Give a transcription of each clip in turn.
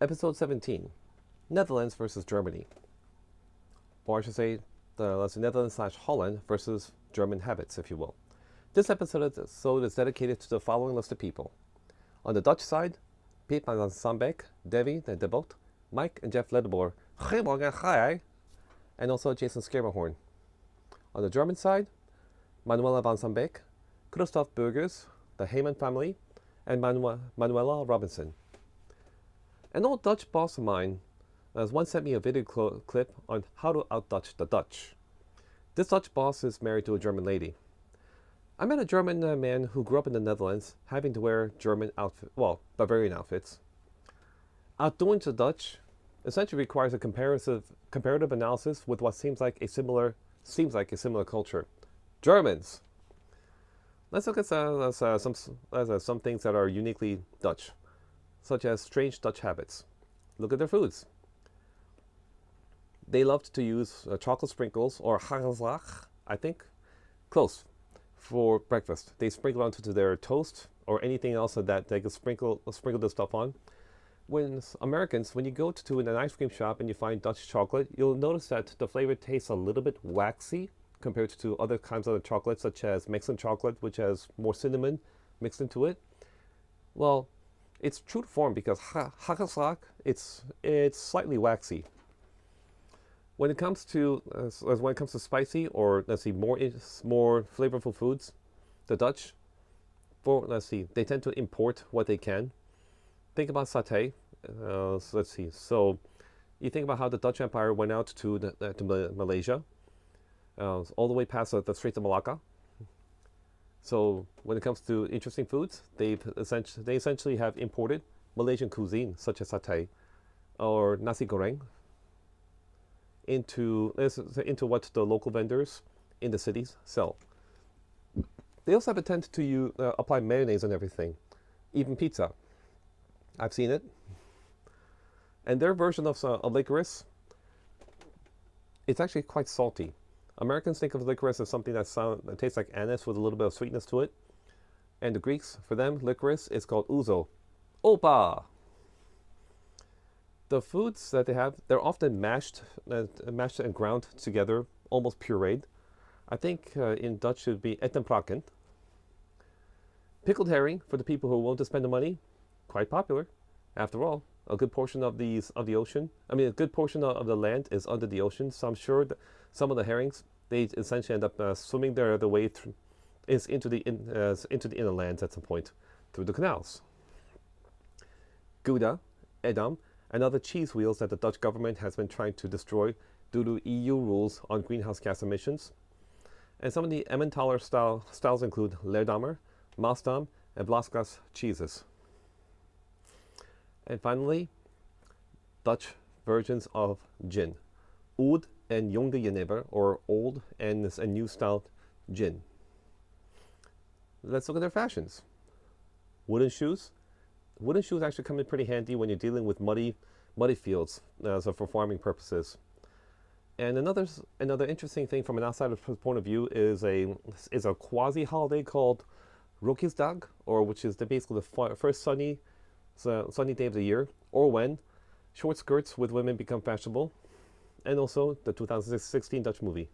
Episode 17, Netherlands versus Germany. Or I should say, let's say Netherlands slash Holland versus German habits, if you will. This episode is dedicated to the following list of people. On the Dutch side, Piet van Sambeek, Devi de Debot, Mike and Jeff Ledeboer, and also Jason Schermerhorn. On the German side, Manuela van Sambeek, Christoph Burgers, the Heyman family, and Manuela Robinson. An old Dutch boss of mine once sent me a video clip on how to out-Dutch the Dutch. This Dutch boss is married to a German lady. I met a German man who grew up in the Netherlands having to wear German Bavarian outfits. Outdoing the Dutch essentially requires a comparative analysis with what seems like a similar culture. Germans. Let's look at some things that are uniquely Dutch, such as strange Dutch habits. Look at their foods. They loved to use chocolate sprinkles or hagelslag, I think, close, for breakfast. They sprinkle onto their toast or anything else that they could sprinkle this stuff on. When Americans, when you go to an ice cream shop and you find Dutch chocolate, you'll notice that the flavor tastes a little bit waxy compared to other kinds of chocolate, such as Mexican chocolate, which has more cinnamon mixed into it. Well, it's true to form because hagelslag, it's slightly waxy. When it comes to spicy or let's see more flavorful foods, the Dutch, they tend to import what they can. Think about satay. Let's see. So you think about how the Dutch Empire went out to Malaysia, all the way past the Straits of Malacca. So when it comes to interesting foods, they essentially have imported Malaysian cuisine such as satay or nasi goreng into what the local vendors in the cities sell. They also have a tendency to apply mayonnaise on everything, even pizza. I've seen it. And their version of licorice, it's actually quite salty. Americans think of licorice as something that tastes like anise with a little bit of sweetness to it. And the Greeks, for them, licorice is called ouzo. Opa! The foods that they have, they're often mashed and ground together, almost pureed. I think in Dutch it would be ettenprakken. Pickled herring, for the people who want to spend the money, quite popular. After all, a good portion of the land is under the ocean, so I'm sure that some of the herrings, they essentially end up swimming their way into the inner lands at some point through the canals. Gouda, Edam, and other cheese wheels that the Dutch government has been trying to destroy due to EU rules on greenhouse gas emissions. And some of the Emmentaler styles include Leerdammer, Maasdam, and Blaskas cheeses. And finally, Dutch versions of gin. Oud and Jonge Jenever, or old and new style gin. Let's look at their fashions. Wooden shoes. Wooden shoes actually come in pretty handy when you're dealing with muddy fields, so for farming purposes. And another interesting thing from an outsider's point of view is a quasi holiday called Rokjesdag, or which is basically the first sunny day of the year, or when short skirts with women become fashionable, and also the 2016 Dutch movie.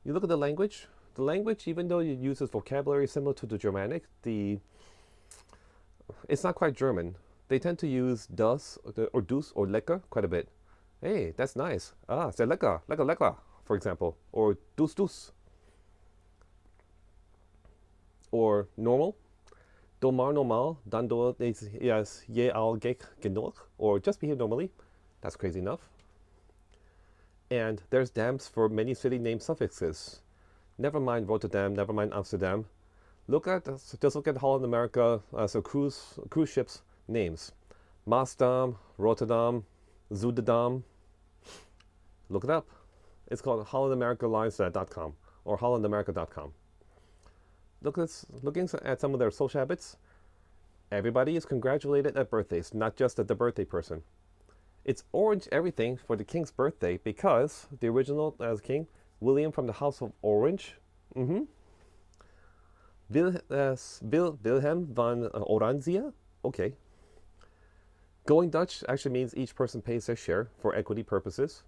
You look at the language. The language, even though it uses vocabulary similar to the Germanic, it's not quite German. They tend to use das or dus or lekker quite a bit. Hey, that's nice. Ah, c'est lekker, lekker, lekker, for example. Or dus, dus. Or normal. Doe maar normaal, dan doe je al gek genoeg. Or just behave normally. That's crazy enough. And there's dams for many city name suffixes. Never mind Rotterdam, never mind Amsterdam. Just look at Holland America, cruise ships names. Maasdam, Rotterdam, Zuidam. Look it up. It's called hollandamericalines.com or hollandamerica.com. Looking at some of their social habits, everybody is congratulated at birthdays, not just at the birthday person. It's orange everything for the king's birthday because the original king, William from the House of Orange, Wilhelm van Orangia, okay. Going Dutch actually means each person pays their share for equity purposes.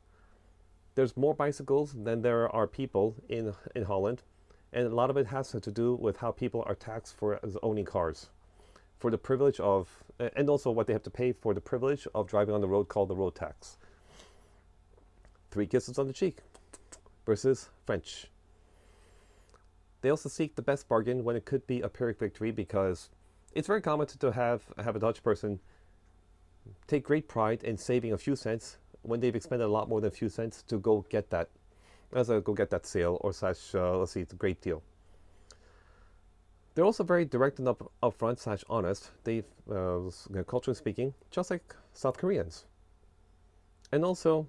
There's more bicycles than there are people in Holland, and a lot of it has to do with how people are taxed for owning cars, for the privilege of, and also what they have to pay for the privilege of driving on the road called the road tax. 3 kisses on the cheek versus French. They also seek the best bargain when it could be a Pyrrhic victory because it's very common to have a Dutch person take great pride in saving a few cents when they've expended a lot more than a few cents to go get that, go get that sale or slash, let's see, it's a great deal. They're also very direct and upfront slash honest. They've, culturally speaking, just like South Koreans. And also,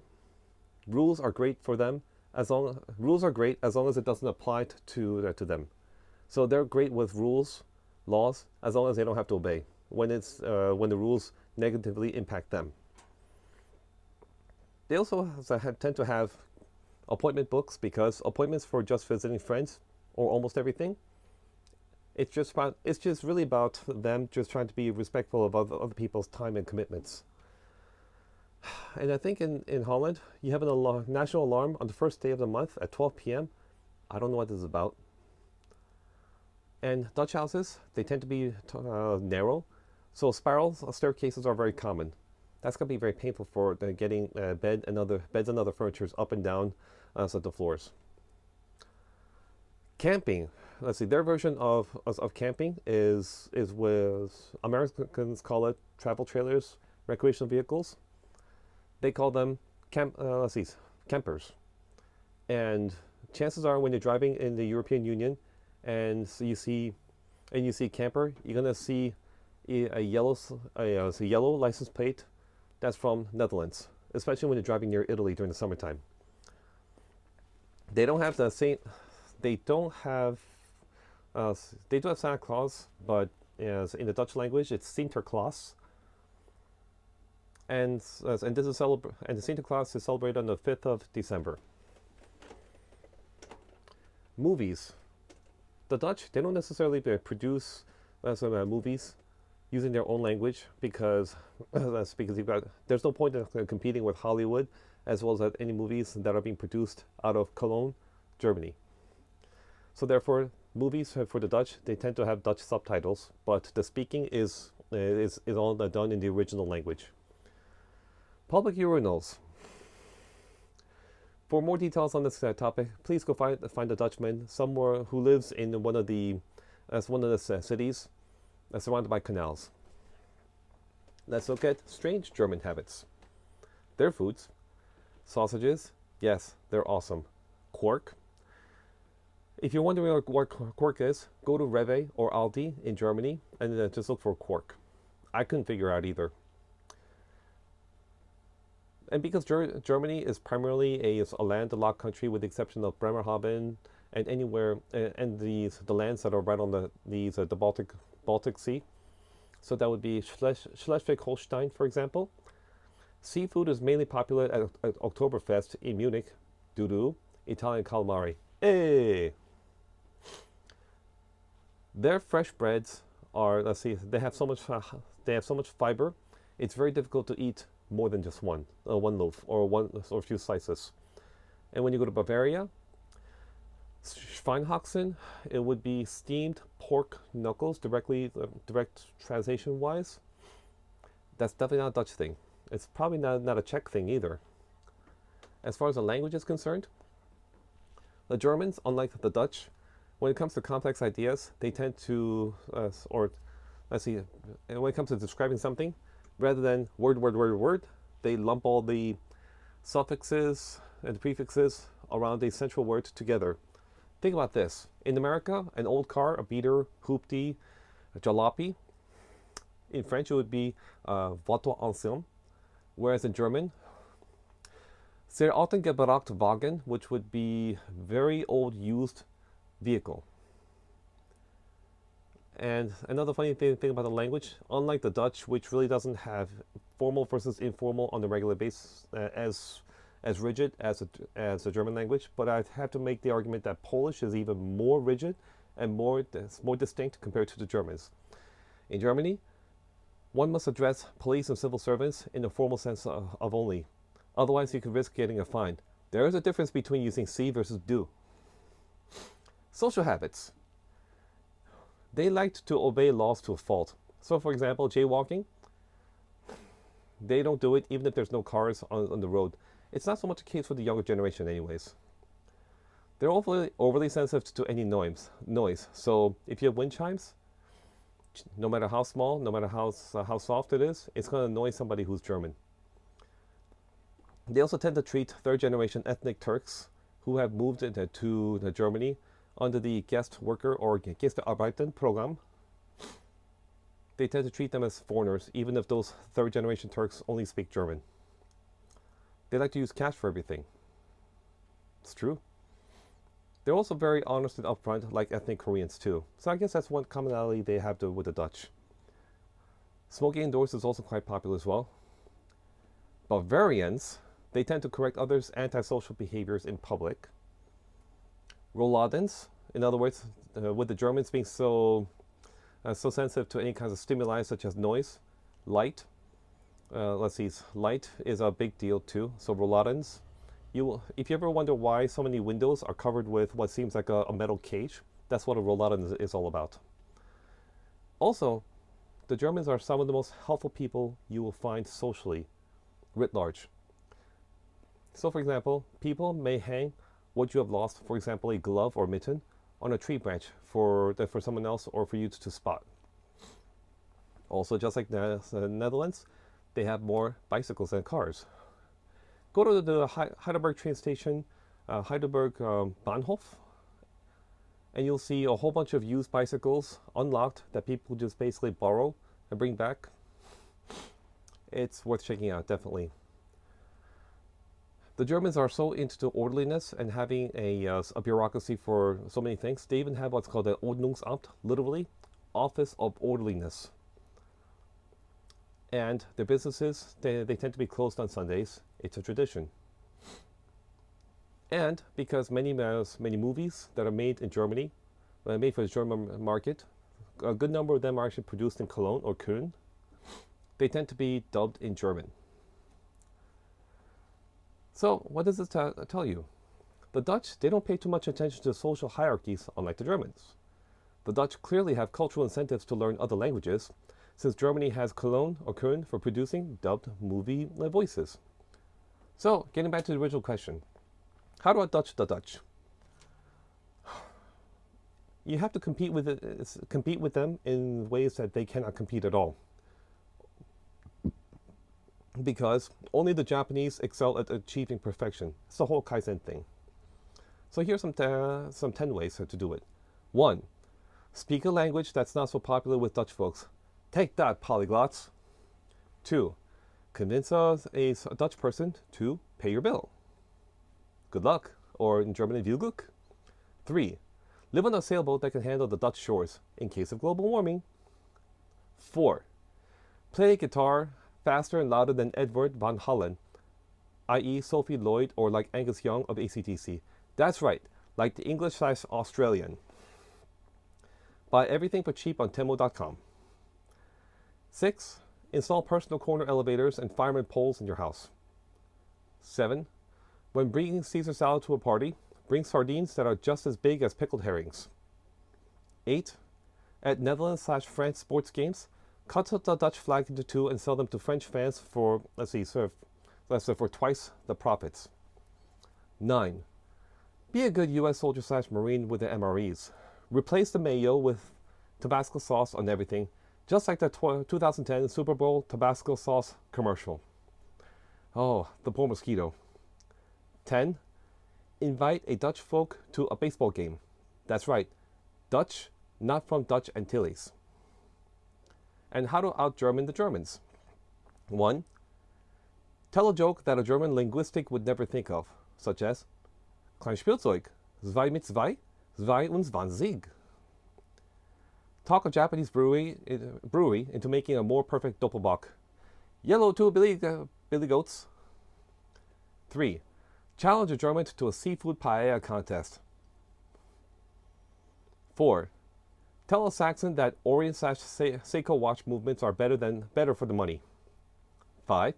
rules are great for them rules are great as long as it doesn't apply to them. So they're great with rules, laws, as long as they don't have to obey when when the rules negatively impact them. They also tend to have appointment books because appointments for just visiting friends or almost everything. It's just really about them just trying to be respectful of other people's time and commitments. And I think in Holland, you have a national alarm on the first day of the month at 12 p.m. I don't know what this is about. And Dutch houses, they tend to be narrow, so spiral staircases are very common. That's going to be very painful for getting beds and other furniture up and down the floors. Camping. Let's see, their version of camping is with Americans call it travel trailers, recreational vehicles. They call them campers. And chances are when you're driving in the European Union and so you see camper, you're gonna see a yellow license plate that's from Netherlands, especially when you're driving near Italy during the summertime. They don't have the same. They don't have. They do have Santa Claus, but in the Dutch language, it's Sinterklaas. And this is and the Sinterklaas is celebrated on the 5th of December. Movies. The Dutch, they don't necessarily produce movies using their own language because there's no point in competing with Hollywood as well as any movies that are being produced out of Cologne, Germany. So therefore, movies for the Dutch, they tend to have Dutch subtitles, but the speaking is all done in the original language. Public urinals. For more details on this topic, please go find a Dutchman somewhere who lives in one of the cities surrounded by canals. Let's look at strange German habits. Their foods. Sausages, yes, they're awesome. Quark. If you're wondering what quark is, go to Rewe or Aldi in Germany and just look for quark. I couldn't figure out either. And because Germany is primarily a landlocked country with the exception of Bremerhaven and anywhere and the lands that are right on the Baltic Sea, so that would be Schleswig-Holstein, for example. Seafood is mainly popular at Oktoberfest in Munich due to Italian calamari. Hey! Their fresh breads are, let's see, they have so much fiber. It's very difficult to eat more than just one loaf or a few slices. And when you go to Bavaria, Schweinehaxen, it would be steamed pork knuckles, direct translation wise. That's definitely not a Dutch thing. It's probably not a Czech thing either. As far as the language is concerned, the Germans, unlike the Dutch, when it comes to complex ideas, they tend to, when it comes to describing something, rather than word, they lump all the suffixes and prefixes around a central word together. Think about this. In America, an old car, a beater, hoopty, a jalopy. In French, it would be Voiture ancienne. Whereas in German, sehr alten gebraucht Wagen, which would be very old used vehicle. And another funny thing about the language, unlike the Dutch, which really doesn't have formal versus informal on the regular basis as rigid as the German language, but I'd have to make the argument that Polish is even more rigid and more distinct compared to the Germans. In Germany, One must address police and civil servants in the formal sense of only. Otherwise, you could risk getting a fine. There is a difference between using see versus do. Social habits. They liked to obey laws to a fault. So, for example, jaywalking, they don't do it even if there's no cars on the road. It's not so much a case for the younger generation anyways. They're overly sensitive to any noise. So if you have wind chimes, no matter how small, no matter how soft it is, it's going to annoy somebody who's German. They also tend to treat third-generation ethnic Turks who have moved to Germany under the guest worker or Gastarbeiten program. They tend to treat them as foreigners, even if those third-generation Turks only speak German. They like to use cash for everything. It's true. They're also very honest and upfront, like ethnic Koreans too. So I guess that's one commonality they have with the Dutch. Smoking indoors is also quite popular as well. Bavarians, they tend to correct others' antisocial behaviors in public. Rolladens, in other words, with the Germans being so sensitive to any kinds of stimuli such as noise, light. Light is a big deal too. So Rolladens. If you ever wonder why so many windows are covered with what seems like a metal cage, that's what a Rollladen is all about. Also, the Germans are some of the most helpful people you will find socially, writ large. So, for example, people may hang what you have lost, for example, a glove or mitten, on a tree branch for someone else or for you to spot. Also, just like the Netherlands, they have more bicycles than cars. Go to the Heidelberg train station, Heidelberg Bahnhof, and you'll see a whole bunch of used bicycles unlocked that people just basically borrow and bring back. It's worth checking out, definitely. The Germans are so into orderliness and having a bureaucracy for so many things. They even have what's called the Ordnungsamt, literally, Office of Orderliness. And their businesses, they tend to be closed on Sundays. It's a tradition. And because many movies that are made in Germany, made for the German market, a good number of them are actually produced in Cologne or Köln. They tend to be dubbed in German. So what does this tell you? The Dutch, they don't pay too much attention to social hierarchies, unlike the Germans. The Dutch clearly have cultural incentives to learn other languages, since Germany has Cologne or Köln for producing dubbed movie voices. So, getting back to the original question, how do I Dutch the Dutch? You have to compete with them in ways that they cannot compete at all. Because only the Japanese excel at achieving perfection. It's the whole Kaizen thing. So here's some 10 ways to do it. 1. Speak a language that's not so popular with Dutch folks. Take that, polyglots. 2. Convince a Dutch person to pay your bill. Good luck, or in German, viel Glück. 3. Live on a sailboat that can handle the Dutch shores in case of global warming. 4. Play guitar faster and louder than Edward Van Halen, i.e. Sophie Lloyd or like Angus Young of AC/DC. That's right, like the English/Australian. Buy everything for cheap on Temu.com. 6. Install personal corner elevators and fireman poles in your house. 7. When bringing Caesar salad to a party, bring sardines that are just as big as pickled herrings. 8. At Netherlands/France sports games, cut the Dutch flag into two and sell them to French fans for, for twice the profits. 9. Be a good US soldier/Marine with the MREs. Replace the mayo with Tabasco sauce on everything, just like the 2010 Super Bowl Tabasco sauce commercial. Oh, the poor mosquito. 10. Invite a Dutch folk to a baseball game. That's right, Dutch, not from Dutch Antilles. And how to out-German the Germans. 1. Tell a joke that a German linguistic would never think of, such as Klein Spielzeug, zwei mit zwei, zwei und zwanzig. Talk a Japanese brewery into making a more perfect doppelbock. Yellow two billy goats. 3. Challenge a German to a seafood paella contest. 4. Tell a Saxon that Orient/Seiko watch movements are better for the money. 5.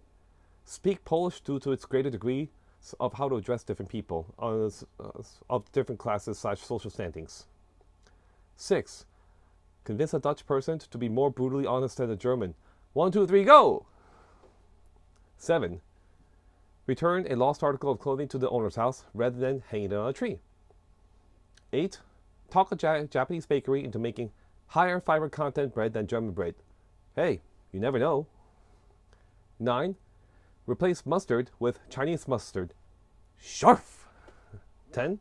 Speak Polish due to its greater degree of how to address different people of different classes/social standings. 6. Convince a Dutch person to be more brutally honest than a German. 1, 2, 3, go! 7. Return a lost article of clothing to the owner's house rather than hanging it on a tree. 8. Talk a Japanese bakery into making higher fiber content bread than German bread. Hey, you never know. 9. Replace mustard with Chinese mustard. Scharf! 10.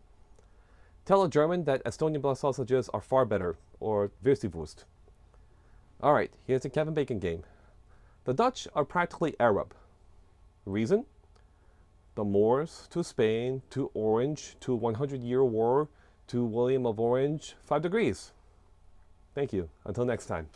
Tell a German that Estonian blood sausages are far better, or Würstewurst. Alright, here's the Kevin Bacon game. The Dutch are practically Arab. Reason? The Moors to Spain to Orange to 100-year war to William of Orange, 5 degrees. Thank you. Until next time.